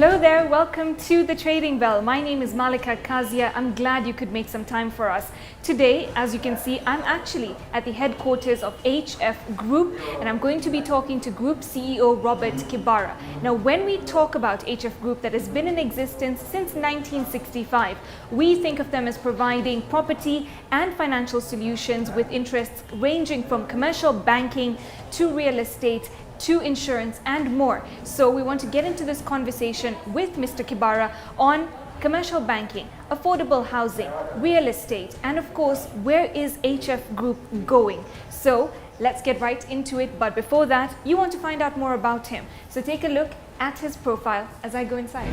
Hello there, welcome to the Trading Bell. My name is Malika Kazia. I'm glad you could make some time for us. Today, as you can see, I'm actually at the headquarters of HF Group and I'm going to be talking to Group CEO Robert Kibaara. Now, when we talk about HF Group that has been in existence since 1965, we think of them as providing property and financial solutions with interests ranging from commercial banking to real estate to insurance and more. So we want to get into this conversation with Mr. Kibaara on commercial banking, affordable housing, real estate, and of course, where is HF Group going? So let's get right into it. But before that, you want to find out more about him. So take a look at his profile as I go inside.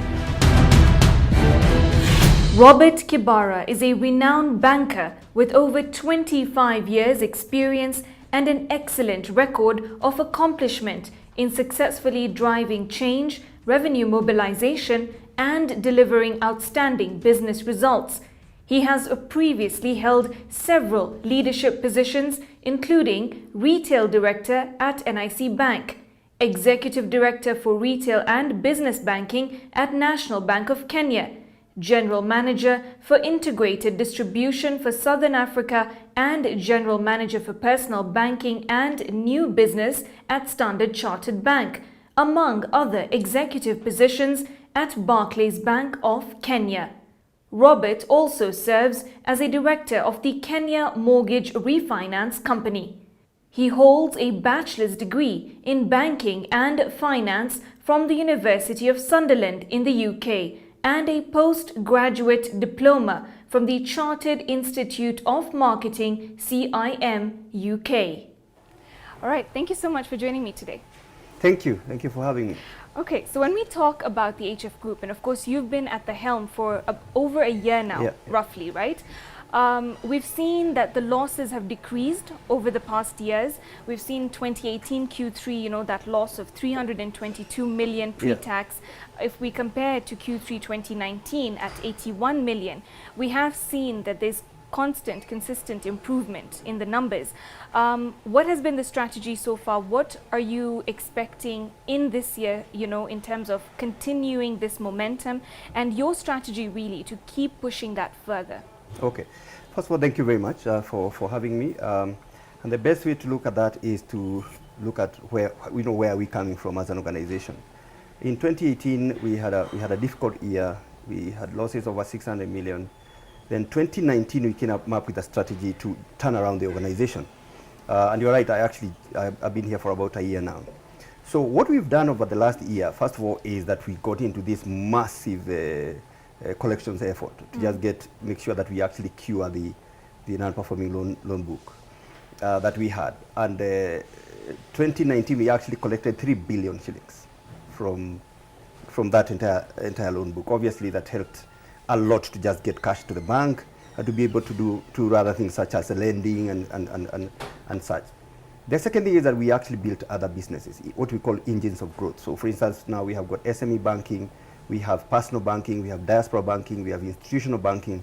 Robert Kibaara is a renowned banker with over 25 years experience and an excellent record of accomplishment in successfully driving change, revenue mobilization, and delivering outstanding business results. He has previously held several leadership positions, including Retail Director at NIC Bank, Executive Director for Retail and Business Banking at National Bank of Kenya, General Manager for Integrated Distribution for Southern Africa and General Manager for Personal Banking and New Business at Standard Chartered Bank, among other executive positions at Barclays Bank of Kenya. Robert also serves as a director of the Kenya Mortgage Refinance Company. He holds a bachelor's degree in banking and finance from the University of Sunderland in the UK and a postgraduate diploma from the Chartered Institute of Marketing, CIM, UK. All right, thank you so much for joining me today. Thank you for having me. Okay, so when we talk about the HF Group, and of course you've been at the helm for over a year now, roughly, right? We've seen that the losses have decreased over the past years. We've seen 2018 Q3, that loss of 322 million pre-tax. If we compare it to Q3 2019 at 81 million, we have seen that there's consistent improvement in the numbers. What has been the strategy so far? What are you expecting in this year, in terms of continuing this momentum and your strategy really to keep pushing that further? Okay. First of all, thank you very much for having me. And the best way to look at that is to look at where are we coming from as an organization. In 2018, we had a difficult year. We had losses over 600 million. Then 2019, we came up with a strategy to turn around the organization. And you're right, I've been here for about a year now. So what we've done over the last year, first of all, is that we got into this massive collections effort to just make sure that we actually cure the non-performing loan book that we had. And 2019 we actually collected 3 billion shillings from that entire loan book. Obviously that helped a lot to just get cash to the bank and to be able to do other things such as lending and such. The second thing is that we actually built other businesses, what we call engines of growth. So for instance, now we have got SME banking, we have personal banking, we have diaspora banking, we have institutional banking.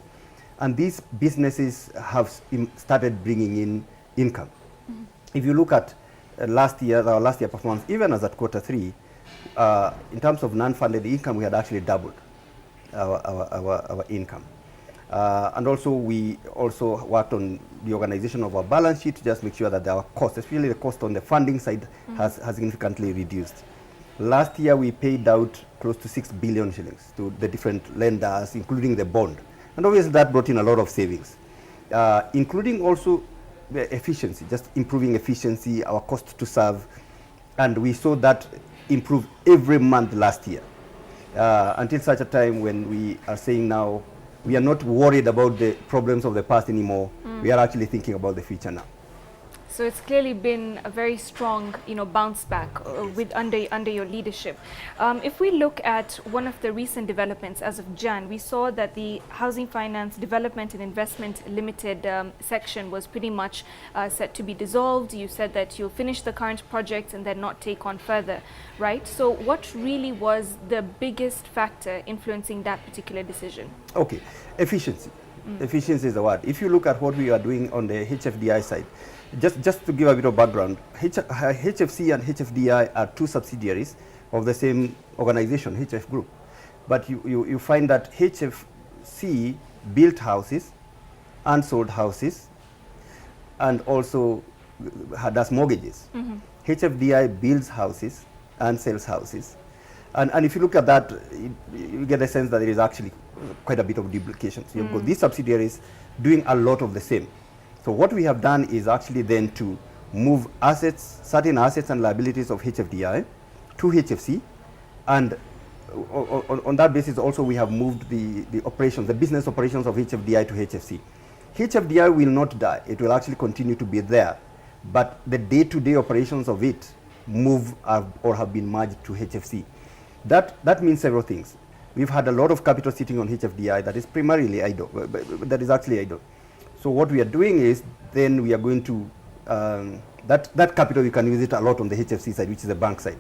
And these businesses have started bringing in income. Mm-hmm. If you look at our last year performance, even as at Q3, in terms of non-funded income, we had actually doubled our income. And also, we also worked on the organization of our balance sheet to just make sure that our cost, especially the cost on the funding side, has significantly reduced. Last year, we paid out close to 6 billion shillings to the different lenders, including the bond. And obviously, that brought in a lot of savings, including also the efficiency, just improving efficiency, our cost to serve. And we saw that improve every month last year, until such a time when we are saying now, we are not worried about the problems of the past anymore. We are actually thinking about the future now. So it's clearly been a very strong, bounce back with under your leadership. If we look at one of the recent developments as of Jan, we saw that the Housing Finance Development and Investment Limited section was pretty much set to be dissolved. You said that you'll finish the current project and then not take on further, right? So what really was the biggest factor influencing that particular decision? Okay, efficiency. Efficiency is the word. If you look at what we are doing on the HFDI side, just to give a bit of background, HFC and HFDI are two subsidiaries of the same organization, HF Group. but you find that HFC built houses, unsold houses, and also does mortgages. HFDI builds houses and sells houses. And if you look at that, you get a sense that there is actually quite a bit of duplication. So you've got these subsidiaries doing a lot of the same. So what we have done is actually then to move assets, certain assets and liabilities of HFDI to HFC, and on that basis also we have moved the operations, the business operations of HFDI to HFC. HFDI will not die, it will actually continue to be there, but the day-to-day operations of it move or have been merged to HFC. That means several things. We've had a lot of capital sitting on HFDI that is primarily idle, that is actually idle. So what we are doing is then we are going to, that capital you can use it a lot on the HFC side, which is the bank side.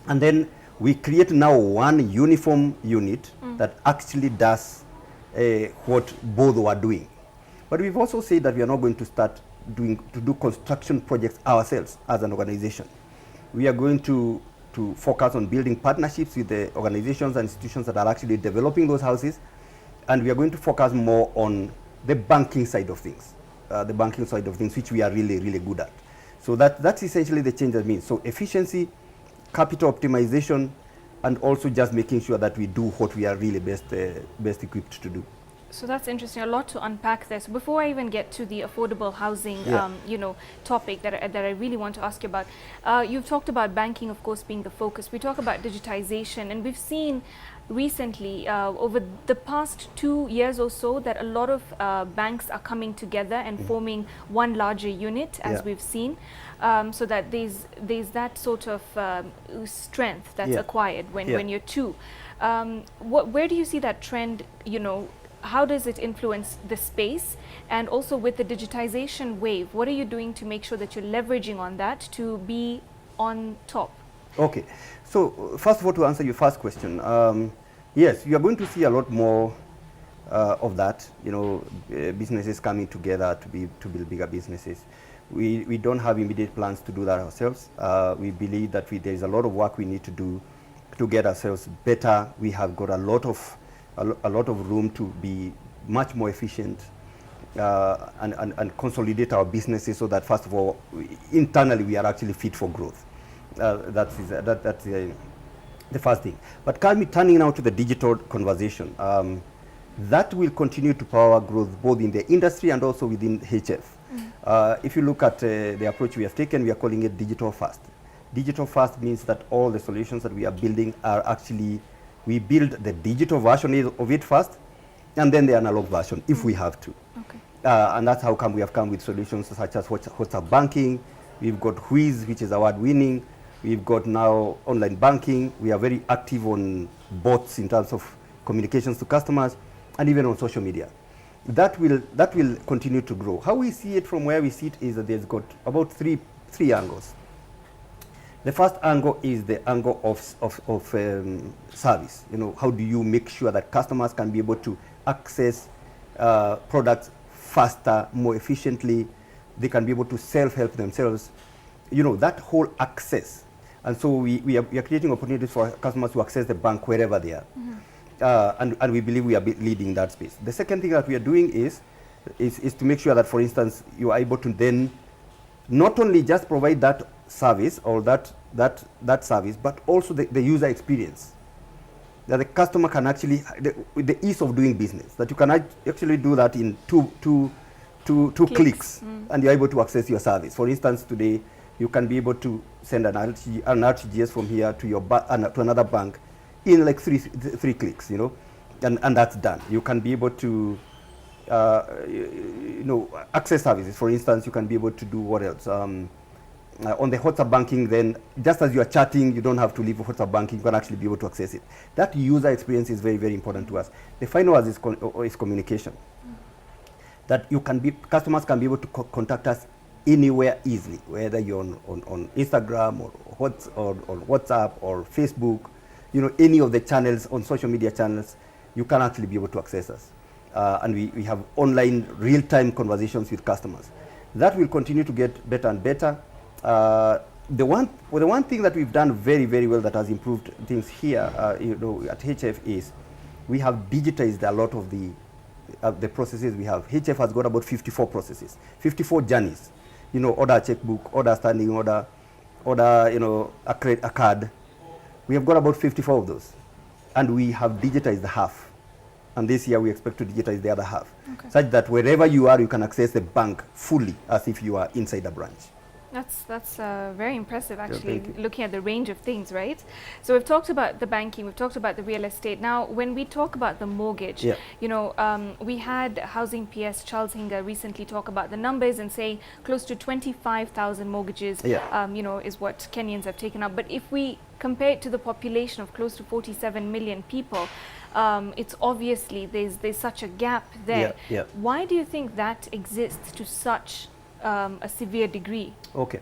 And then we create now one uniform unit that actually does what both are doing. But we've also said that we are not going to start to do construction projects ourselves as an organization. We are going to focus on building partnerships with the organizations and institutions that are actually developing those houses, and we are going to focus more on the banking side of things, which we are really, really good at. So that's essentially the change that means. So efficiency, capital optimization, and also just making sure that we do what we are really best equipped to do. So that's interesting, a lot to unpack there. So before I even get to the affordable housing, topic that I really want to ask you about, you've talked about banking, of course, being the focus. We talk about digitization, and we've seen recently, over the past 2 years or so, that a lot of banks are coming together and forming one larger unit, as we've seen, so that there's that sort of strength that's acquired when you're two. Where do you see that trend, how does it influence the space? And also with the digitization wave, what are you doing to make sure that you're leveraging on that to be on top? Okay, so first of all, to answer your first question, yes, you are going to see a lot more of that, businesses coming together to build bigger businesses. We don't have immediate plans to do that ourselves. We believe that there is a lot of work we need to do to get ourselves better. We have got a lot of room to be much more efficient and consolidate our businesses so that, first of all, internally we are actually fit for growth. That's the first thing. But turning now to the digital conversation, that will continue to power growth both in the industry and also within HF. If you look at the approach we have taken, we are calling it digital first. Digital first means that all the solutions that we are building are actually, we build the digital version of it first, and then the analog version, if we have to. Okay. And that's how come we have come with solutions such as WhatsApp banking. We've got Whiz, which is award-winning. We've got now online banking. We are very active on bots in terms of communications to customers, and even on social media. That will continue to grow. How we see it from where we sit is that there's got about three angles. The first angle is the angle of service. How do you make sure that customers can be able to access products faster, more efficiently? They can be able to self-help themselves. That whole access. And so we are creating opportunities for customers to access the bank wherever they are. And we believe we are leading that space. The second thing that we are doing is to make sure that, for instance, you are able to then not only just provide that service or that service, but also the user experience. That the customer can actually, with the ease of doing business, that you can actually do that in two clicks, and you're able to access your service. For instance, today, you can be able to send an RTGS from here to to another bank in like three clicks, and that's done. You can be able to access services. For instance, you can be able to do what else? On the WhatsApp banking, then just as you are chatting, you don't have to leave WhatsApp banking. You can actually be able to access it. That user experience is very, very important to us. The final one is communication. That customers can be able to contact us anywhere easily, whether you're on Instagram or WhatsApp or Facebook, any of the channels on social media channels, you can actually be able to access us. And we have online real-time conversations with customers. That will continue to get better and better. the one thing that we've done very, very well that has improved things here, at HF is we have digitized a lot of the processes we have. HF has got about 54 processes, 54 journeys. Order a checkbook, order a standing order, a card. We have got about 54 of those, and we have digitized the half. And this year we expect to digitize the other half, such that wherever you are, you can access the bank fully as if you are inside a branch. That's very impressive, actually, looking at the range of things, right? So we've talked about the banking, we've talked about the real estate. Now, when we talk about the mortgage, we had Housing PS Charles Hinga recently talk about the numbers and say close to 25,000 mortgages, is what Kenyans have taken up. But if we compare it to the population of close to 47 million people, it's obviously there's such a gap there. Why do you think that exists to such a severe degree? Okay,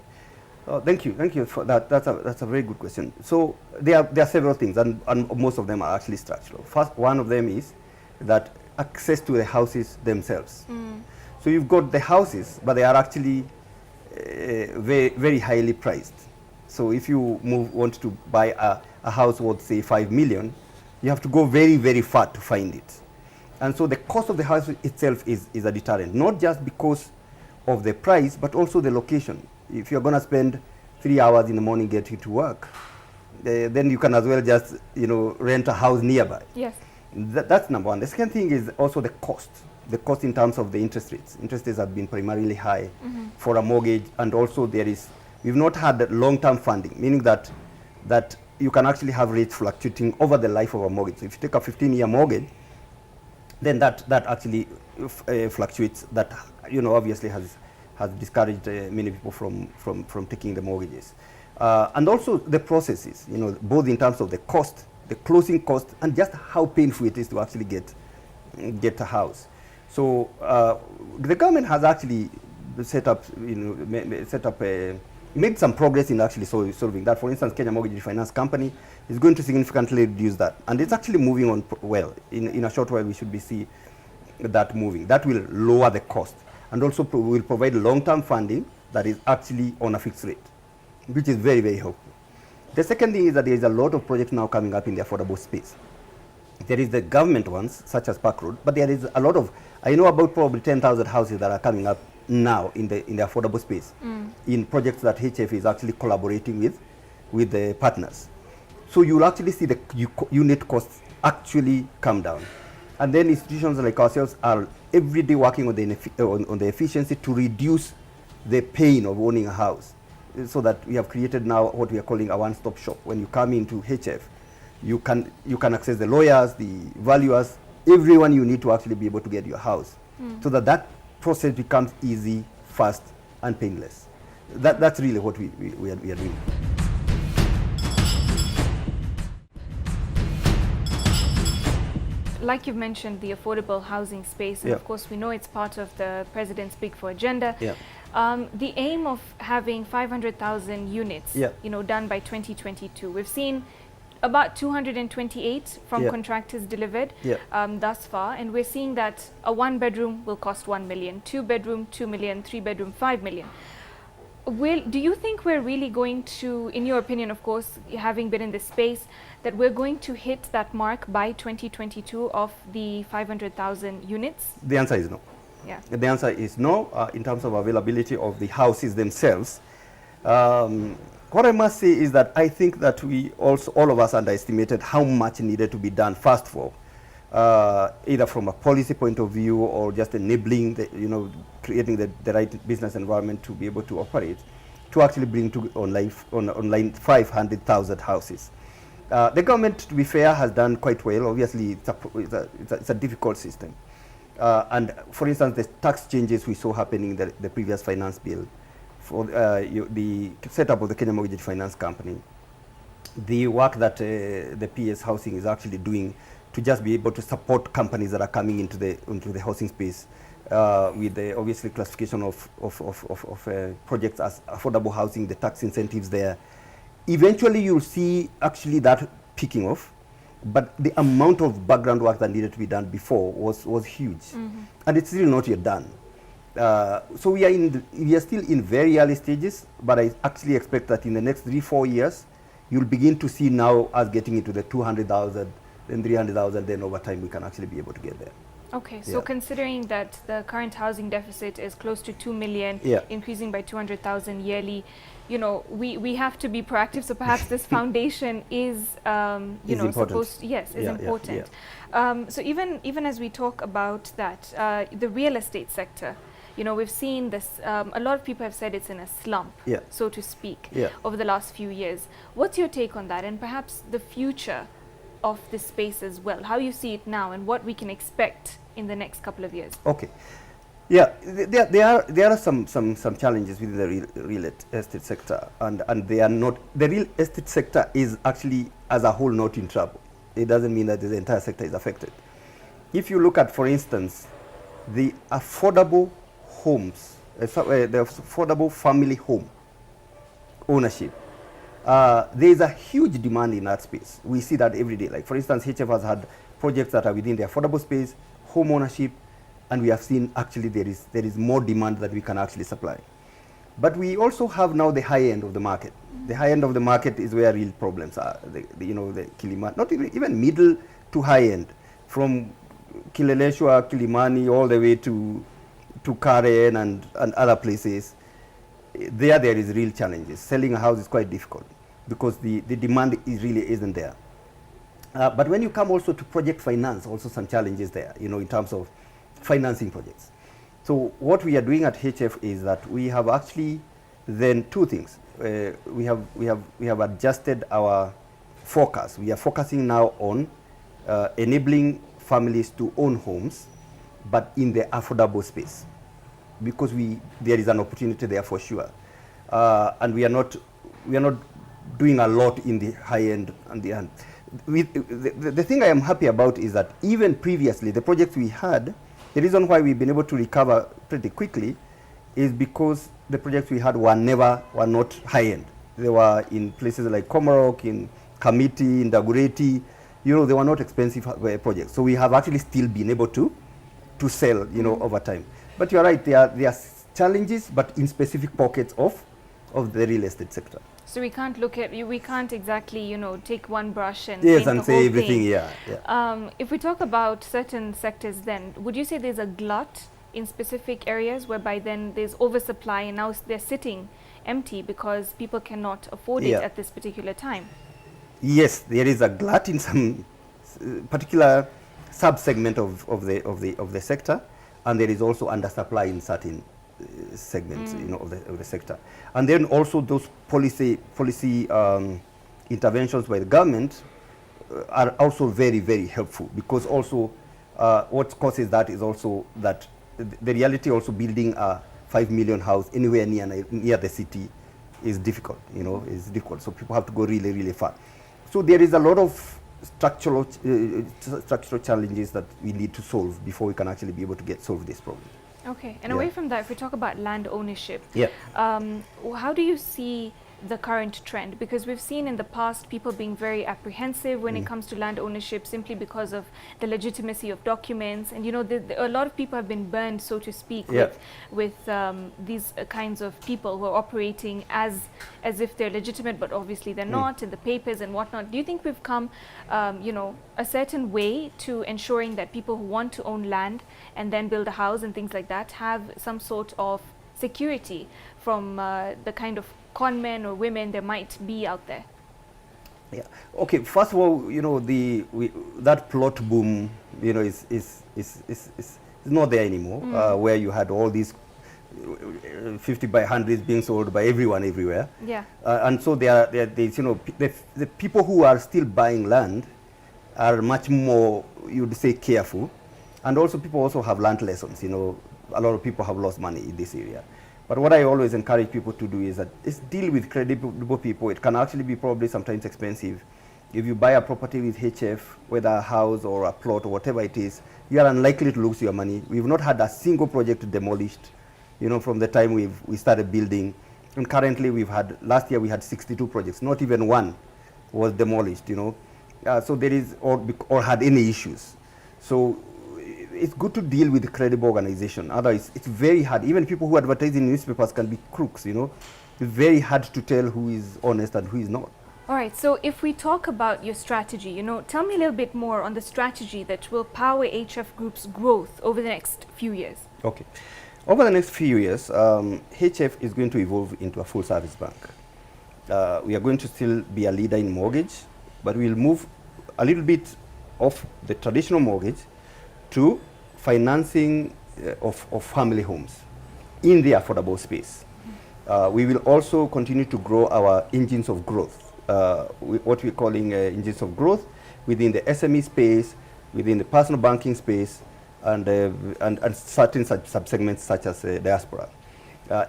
thank you for that. That's a very good question. So there are several things, and most of them are actually structural. First, one of them is that access to the houses themselves. So you've got the houses, but they are actually very, very highly priced. So if you want to buy a house worth, say, 5 million, you have to go very, very far to find it. And so the cost of the house itself is a deterrent, not just because of the price, but also the location. If you're going to spend 3 hours in the morning getting to work, then you can as well just rent a house nearby. Yes. That's number one. The second thing is also the cost. The cost in terms of the interest rates. Interest rates have been primarily high for a mortgage, and also we've not had long-term funding, meaning that you can actually have rates fluctuating over the life of a mortgage. So if you take a 15-year mortgage, then that actually fluctuates. That obviously has discouraged many people from taking the mortgages, and also the processes. Both in terms of the cost, the closing cost, and just how painful it is to actually get a house. So the government has actually made some progress in actually solving that. For instance, Kenya Mortgage Finance Company is going to significantly reduce that, and it's actually moving on well. In a short while, we should see that moving. That will lower the cost, and also will provide long-term funding that is actually on a fixed rate, which is very, very helpful. The second thing is that there is a lot of projects now coming up in the affordable space. There is the government ones, such as Park Road, but there is a lot of, I know about probably 10,000 houses that are coming up now in the affordable space, in projects that HF is actually collaborating with the partners. So you'll actually see the unit costs actually come down. And then institutions like ourselves are every day working on the efficiency to reduce the pain of owning a house, so that we have created now what we are calling a one-stop shop. When you come into HF, you can access the lawyers, the valuers, everyone you need to actually be able to get your house, so that process becomes easy, fast, and painless. That's really what we are doing. Like you've mentioned, the affordable housing space, and of course we know it's part of the President's Big Four agenda. The aim of having 500,000 units, done by 2022. We've seen about 228 from contractors delivered thus far, and we're seeing that a 1-bedroom will cost 1 million, 2-bedroom 2 million, 3-bedroom 5 million. Do you think we're really going to, in your opinion, of course, having been in this space, that we're going to hit that mark by 2022 of the 500,000 units? The answer is no. The answer is no, in terms of availability of the houses themselves. What I must say is that I think that all of us underestimated how much needed to be done first of all, either from a policy point of view or just enabling, creating the right business environment to be able to operate, to actually bring to online 500,000 houses. The government, to be fair, has done quite well. Obviously, it's a difficult system. And for instance, the tax changes we saw happening in the previous finance bill, for the setup of the Kenya Mortgage Finance Company, the work that the PS Housing is actually doing to just be able to support companies that are coming into the housing space, with the obviously classification of projects as affordable housing, the tax incentives there. Eventually, you'll see actually that picking off, but the amount of background work that needed to be done before was huge, and it's still not yet done. So we are still in very early stages, but I actually expect that in the next 3-4 years, you'll begin to see now us getting into the 200,000, then 300,000, then over time we can actually be able to get there. Okay, so considering that the current housing deficit is close to 2 million, increasing by 200,000 yearly, you know, we have to be proactive. So perhaps this foundation is, you know, supposed, is important. So even as we talk about that, the real estate sector, you know, we've seen this, a lot of people have said it's in a slump, so to speak, over the last few years. What's your take on that, and perhaps the future of this space as well, how you see it now and what we can expect in the next couple of years? Okay. Yeah, there are some challenges within the real estate sector, and they are not, the real estate sector is actually as a whole not in trouble. It doesn't mean that the entire sector is affected. If you look at, for instance, the affordable homes, the affordable family home ownership, there is a huge demand in that space. We see that every day. Like, for instance, HF has had projects that are within the affordable space, home ownership, and we have seen actually there is more demand that we can actually supply. But we also have now the high end of the market. The high end of the market is where real problems are. You know, the Kilimani, not even middle to high end, from Kileleshwa, Kilimani, all the way to Karen and other places. There is real challenges. Selling a house is quite difficult because the demand really isn't there. But when you come also to project finance, also some challenges there, you know, in terms of financing projects. So what we are doing at HF is that we have actually then two things. We have adjusted our focus. We are focusing now on enabling families to own homes, but in the affordable space, because there is an opportunity there for sure, and we are not doing a lot in the high end and the end. The thing I am happy about is that even previously the projects we had, the reason why we've been able to recover pretty quickly is because the projects we had were not high end. They were in places like Komarok, in Kamiti, in Dagureti. You know, they were not expensive projects. So we have actually still been able to sell, you know, over time. But you're right, there are challenges, but in specific pockets of the real estate sector. So we can't we can't exactly, you know, take one brush and paint the say whole everything. Thing. If we talk about certain sectors, then would you say there's a glut in specific areas whereby then there's oversupply and now they're sitting empty because people cannot afford it at this particular time? Yes, there is a glut in some particular sub-segment of the sector, and there is also undersupply in certain segments, you know, of the sector. And then also those policy interventions by the government are also very, very helpful, because also what causes that is also that the reality also building a 5 million house anywhere near the city is difficult, you know, is difficult. So people have to go really, really far. So there is a lot of structural challenges that we need to solve before we can actually be able to solve this problem. Okay, and away from that, if we talk about land ownership, yeah. How do you see the current trend? Because we've seen in the past people being very apprehensive when it comes to land ownership simply because of the legitimacy of documents, and you know, a lot of people have been burned, so to speak, with these kinds of people who are operating as if they're legitimate, but obviously they're not, in the papers and whatnot. Do you think we've come, you know, a certain way to ensuring that people who want to own land and then build a house and things like that have some sort of security from the kind of con men or women there might be out there? Yeah. Okay. First of all, you know, that plot boom, you know, is not there anymore. Where you had all these 50 by 100s being sold by everyone everywhere. Yeah. And so there's, you know, the people who are still buying land are much more, you'd say, careful, and also people also have learned lessons. You know, a lot of people have lost money in this area. But what I always encourage people to do is deal with credible people. It can actually be probably sometimes expensive. If you buy a property with HF, whether a house or a plot or whatever it is, you are unlikely to lose your money. We've not had a single project demolished, you know, from the time we started building. And currently last year we had 62 projects, not even one was demolished, you know. So there is, or had any issues. So it's good to deal with a credible organization. Otherwise, it's very hard. Even people who advertise in newspapers can be crooks, you know. It's very hard to tell who is honest and who is not. All right, so if we talk about your strategy, you know, tell me a little bit more on the strategy that will power HF Group's growth over the next few years. Okay. Over the next few years, HF is going to evolve into a full-service bank. We are going to still be a leader in mortgage, but we will move a little bit off the traditional mortgage to financing of family homes in the affordable space. We will also continue to grow our engines of growth, what we're calling engines of growth within the SME space, within the personal banking space, and certain subsegments such as diaspora.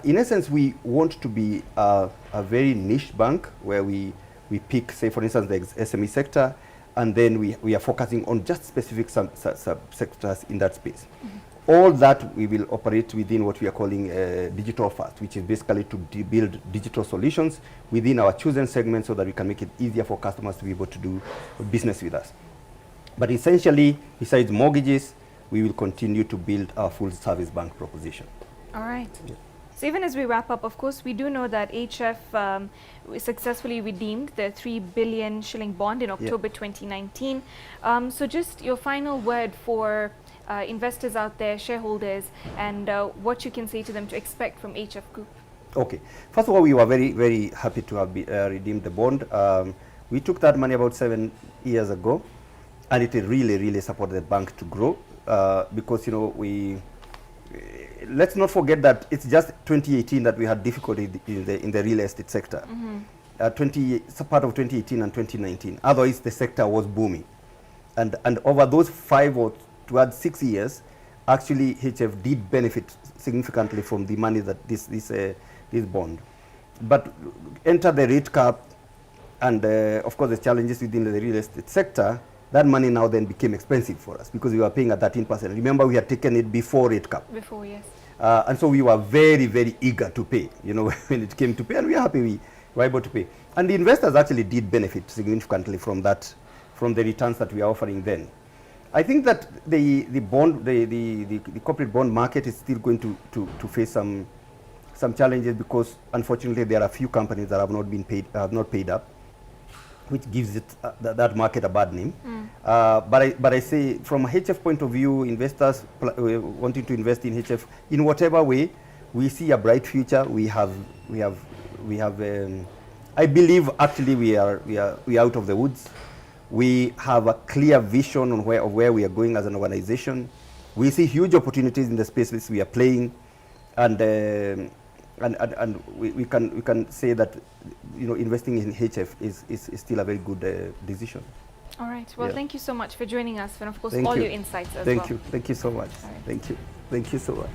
In essence, we want to be a very niche bank where we pick, say, for instance, the SME sector, and then we are focusing on just specific sectors in that space. All that we will operate within what we are calling digital first, which is basically to build digital solutions within our chosen segments so that we can make it easier for customers to be able to do business with us. But essentially, besides mortgages, we will continue to build our full service bank proposition. All right. Yeah. So even as we wrap up, of course, we do know that HF successfully redeemed the 3 billion shilling bond in October 2019. So just your final word for investors out there, shareholders, and what you can say to them to expect from HF Group. Okay. First of all, we were very, very happy to have redeemed the bond. We took that money about 7 years ago, and it really, really supported the bank to grow because, you know, let's not forget that it's just 2018 that we had difficulty in the real estate sector. Part of 2018 and 2019. Otherwise, the sector was booming. And over those 5 or towards 6 years, actually HF did benefit significantly from the money that this bond. But enter the rate cap and of course the challenges within the real estate sector, that money now then became expensive for us because we were paying at 13%. Remember, we had taken it before rate cap. Before, yes. And so we were very, very eager to pay, you know, when it came to pay, and we are happy we were able to pay. And the investors actually did benefit significantly from that, from the returns that we are offering then. I think that the corporate bond market is still going to face some challenges because unfortunately there are a few companies that have not paid up, which gives it that market a bad name. But I say from a HF point of view, investors wanting to invest in HF in whatever way, we see a bright future. We have I believe actually we are out of the woods. We have a clear vision on where we are going as an organization. We see huge opportunities in the spaces we are playing, and we can say that, you know, investing in HF is still a very good decision. All right. Well, thank you so much for joining us, and of course Thank all you. your insights as well. Thank you. Thank you so much. All right. Thank you. Thank you so much.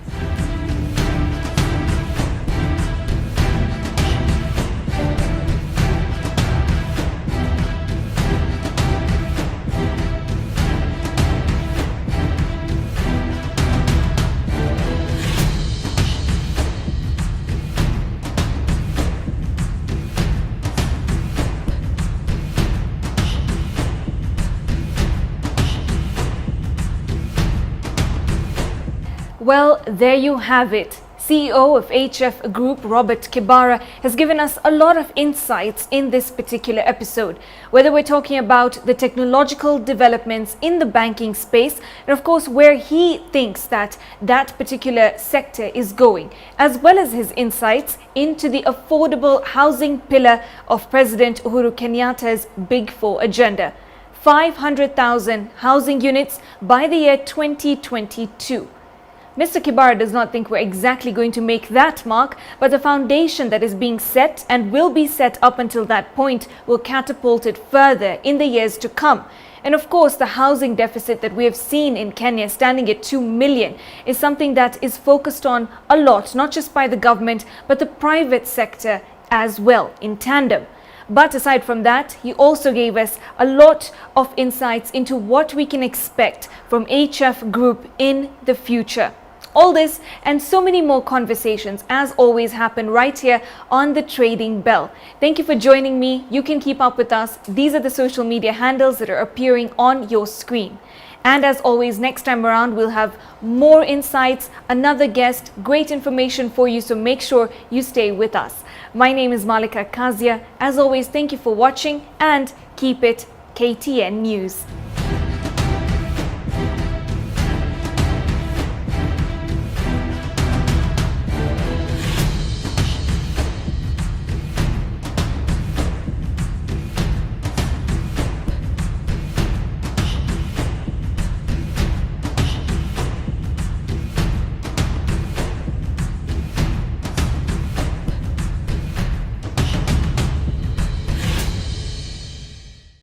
Well, there you have it. CEO of HF Group, Robert Kibaara, has given us a lot of insights in this particular episode, whether we're talking about the technological developments in the banking space, and of course where he thinks that particular sector is going, as well as his insights into the affordable housing pillar of President Uhuru Kenyatta's Big Four agenda. 500,000 housing units by the year 2022. Mr. Kibaara does not think we're exactly going to make that mark, but the foundation that is being set and will be set up until that point will catapult it further in the years to come. And of course, the housing deficit that we have seen in Kenya standing at 2 million is something that is focused on a lot, not just by the government, but the private sector as well, in tandem. But aside from that, he also gave us a lot of insights into what we can expect from HF Group in the future. All this and so many more conversations, as always, happen right here on the Trading Bell. Thank you for joining me. You can keep up with us. These are the social media handles that are appearing on your screen. And as always, next time around, we'll have more insights, another guest, great information for you. So make sure you stay with us. My name is Malika Kazia. As always, thank you for watching and keep it KTN News.